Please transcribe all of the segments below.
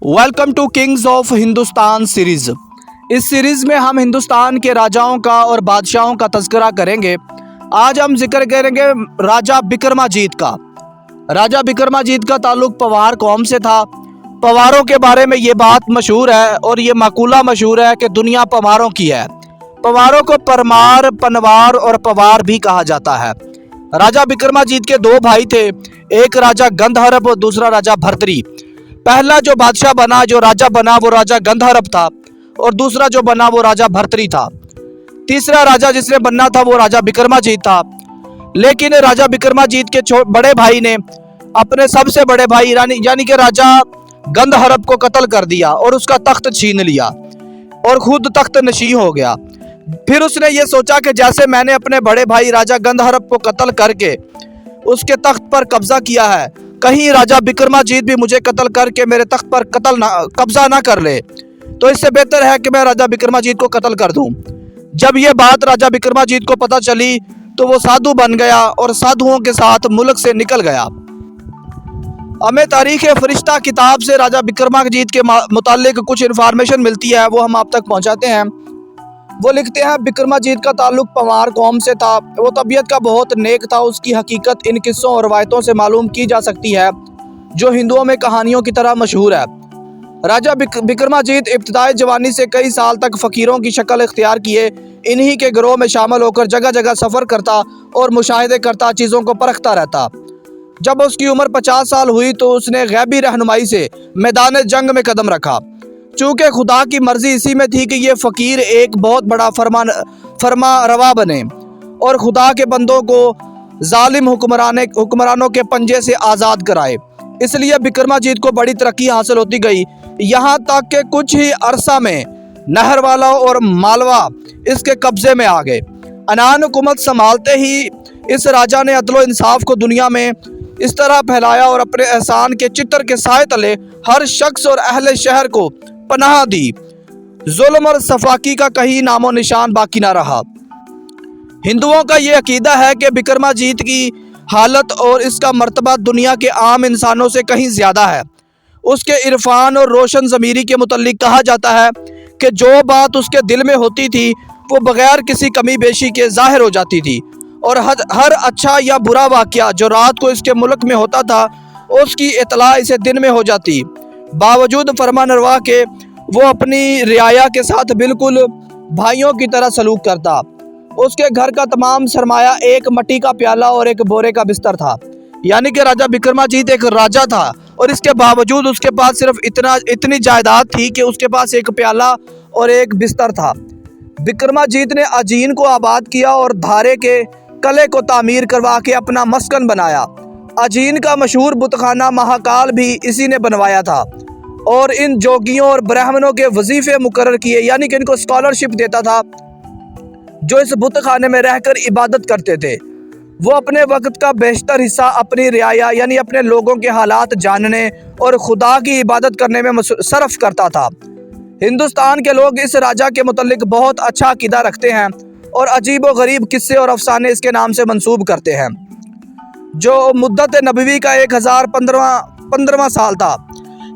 Welcome to kings of Hindustan series. इस series में हम हिंदुस्तान के राजाओं का और बादशाहों का तज़किरा करेंगे। आज हम जिक्र करेंगे राजा बिक्रमाजीत का। राजा बिक्रमाजीत का ताल्लुक़ पवार कौम से था। पवारों के बारे में ये बात मशहूर है और ये मकूला मशहूर है कि दुनिया पवारों की है। पवारों को परमार, पनवार और पवार भी कहा जाता है। राजा बिक्रमाजीत के दो भाई थे, एक राजा गंधहरप और दूसरा राजा भर्तरी। पहला जो बादशाह बना, जो राजा बना, वो राजा गंधहरप था और दूसरा जो बना वो राजा भर्तरी था। तीसरा राजा जिसने बनना था वो राजा बिक्रमाजीत था। लेकिन राजा बिक्रमाजीत के बड़े भाई ने अपने सबसे बड़े भाई यानी कि राजा गंधहरप को कत्ल कर दिया और उसका तख्त छीन लिया और खुद तख्त नशी हो गया। फिर उसने ये सोचा कि जैसे मैंने अपने बड़े भाई राजा गंधहरप को कत्ल करके उसके तख्त पर कब्जा किया है, कहीं राजा बिक्रमाजीत भी मुझे कत्ल करके मेरे तख्त पर कब्जा ना कर ले, तो इससे बेहतर है कि मैं राजा बिक्रमाजीत को कत्ल कर दूं। जब ये बात राजा बिक्रमाजीत को पता चली तो वो साधु बन गया और साधुओं के साथ मुल्क से निकल गया। हमें तारीख़ फरिश्ता किताब से राजा बिक्रमाजीत के मुतालिक कुछ इन्फॉर्मेशन मिलती है, वो हम आप तक पहुँचाते हैं। वो लिखते हैं, बिक्रमाजीत का ताल्लुक़ पवार कौम से था। वो तबीयत का बहुत नेक था। उसकी हकीकत इन किस्सों और रवायतों से मालूम की जा सकती है जो हिंदुओं में कहानियों की तरह मशहूर है। राजा बिक्रमाजीत इब्तिदाई जवानी से कई साल तक फ़कीरों की शक्ल इख्तियार किए। इन्हीं के गिरोह में शामिल होकर जगह जगह सफ़र करता और मुशाहिदे करता, चीज़ों को परखता रहता। जब उसकी उम्र 50 साल हुई तो उसने गैबी रहनुमाई से मैदान जंग में कदम रखा। चूँकि खुदा की मर्ज़ी इसी में थी कि ये फ़कीर एक बहुत बड़ा फरमा रवा बने और खुदा के बंदों को जालिम हुक्मरानों के पंजे से आज़ाद कराए। इसलिए बिक्रमाजीत को बड़ी तरक्की हासिल होती गई, यहाँ तक कि कुछ ही अरसा में नहरवाला और मालवा इसके कब्ज़े में आ गए। अनान हुकूमत संभालते ही इस राजा ने अदल व इंसाफ को दुनिया में इस तरह फैलाया और अपने एहसान के चित्र के साए तले हर शख्स और अहले शहर को पनाह दी। जुल्म और सफाकी का कहीं नामो निशान बाकी ना रहा। हिंदुओं का ये अकीदा है कि बिक्रमाजीत की हालत और इसका मर्तबा दुनिया के आम इंसानों से कहीं ज़्यादा है। उसके इरफान और रोशन ज़मीरी के मुतल्लिक कहा जाता है कि जो बात उसके दिल में होती थी वो बग़ैर किसी कमी बेशी के ज़ाहिर हो जाती थी और हर अच्छा या बुरा वाक़या जो रात को इसके मुल्क में होता था उसकी इतला इसे दिन में हो जाती। बावजूद फरमानरवा के वो अपनी रियाया के साथ बिल्कुल भाइयों की तरह सलूक करता। उसके घर का तमाम सरमाया एक मट्टी का प्याला और एक बोरे का बिस्तर था। यानी कि राजा बिक्रमाजीत एक राजा था और इसके बावजूद उसके पास सिर्फ इतनी जायदाद थी कि उसके पास एक प्याला और एक बिस्तर था। बिक्रमाजीत ने अजीन को आबाद किया और धारे के कले को तामीर करवा के अपना मस्कन बनाया। अजीन का मशहूर बुतखाना महाकाल भी इसी ने बनवाया था और इन जोगियों और ब्राह्मणों के वजीफे मुकर्रर किए, यानी कि इनको स्कॉलरशिप देता था जो इस बुतखाने में रहकर इबादत करते थे। वो अपने वक्त का बेशतर हिस्सा अपनी रियाया यानी अपने लोगों के हालात जानने और खुदा की इबादत करने में सर्फ करता था। हिंदुस्तान के लोग इस राजा के मुतल्लिक बहुत अच्छा अकीदा रखते हैं और अजीब व गरीब किस्से और अफसाने इसके नाम से मंसूब करते हैं। जो मुद्दत नबवी का 1015वां साल था,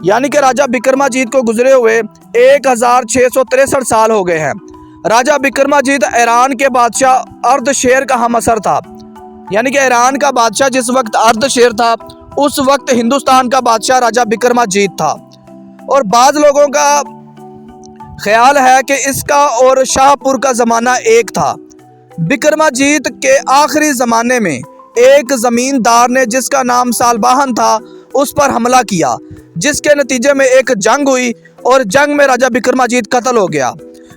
यानी कि राजा बिक्रमाजीत को गुजरे हुए 1663 साल हो गए हैं। राजा बिक्रमाजीत ईरान के बादशाह अर्दशेर का हम असर था। यानी कि ईरान का बादशाह जिस वक्त अर्दशेर था उस वक्त हिंदुस्तान का बादशाह राजा बिक्रमाजीत था। और बाज़ लोगों का ख्याल है कि इसका और शाहपुर का ज़माना एक था। बिक्रमाजीत के आखिरी ज़माने में एक ज़मींदार ने जिसका नाम सालबाहन था उस पर हमला किया, जिसके नतीजे में एक जंग हुई और जंग में राजा बिक्रमाजीत कत्ल हो गया।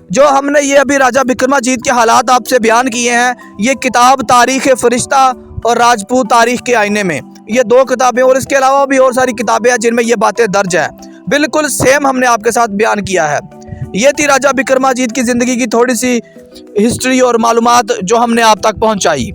जो हमने ये अभी राजा बिक्रमाजीत के हालात आपसे बयान किए हैं, ये किताब तारीख़ फरिश्ता और राजपूत तारीख़ के आईने में, ये दो किताबें और इसके अलावा भी और सारी किताबें हैं जिनमें ये बातें दर्ज है। बिल्कुल सेम हमने आपके साथ बयान किया है। ये थी राजा बिक्रमाजीत की ज़िंदगी की थोड़ी सी हिस्ट्री और मालूमात जो हमने आप तक पहुँचाई।